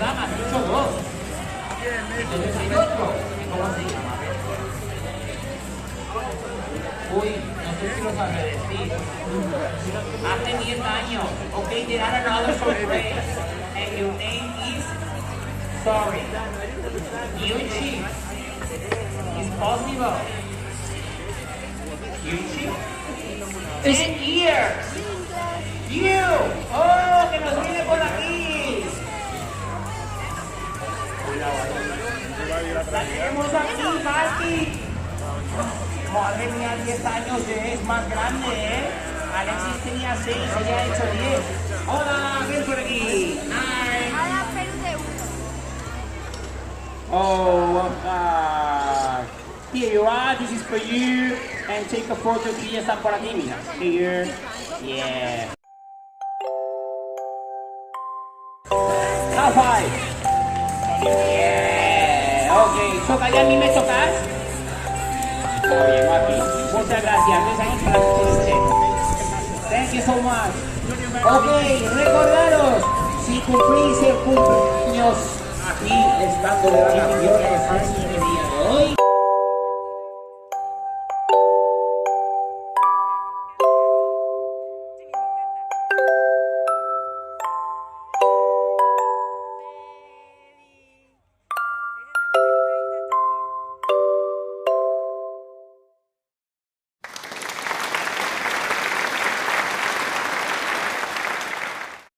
verdad, me has dicho dos. Entonces hay otro. ¿Cómo se llama? Uy, no sé si lo sabré decir. Hace 10 años. Okay, there are another surprise. And your name is... Sorry. Yuchi. It's possible. Yuchi? 10 years. You. Oh, que nos viene por aquí. La tenemos aquí, Basti. Madre mía, 10 años es más grande, ¿eh? Alexis tenía 6, ella ha hecho 10. Hola, ven por aquí. Hi. Oh, here you are, this is for you. And take a photo, que ya están por aquí, mira. Here. Yeah. High five. Yeah. Ok, toca ya, a mí me tocas. Oye, Mapi, muchas gracias. Thank you so much. Ok, recordaros, si cumplís el cumpleaños aquí estando de vacaciones,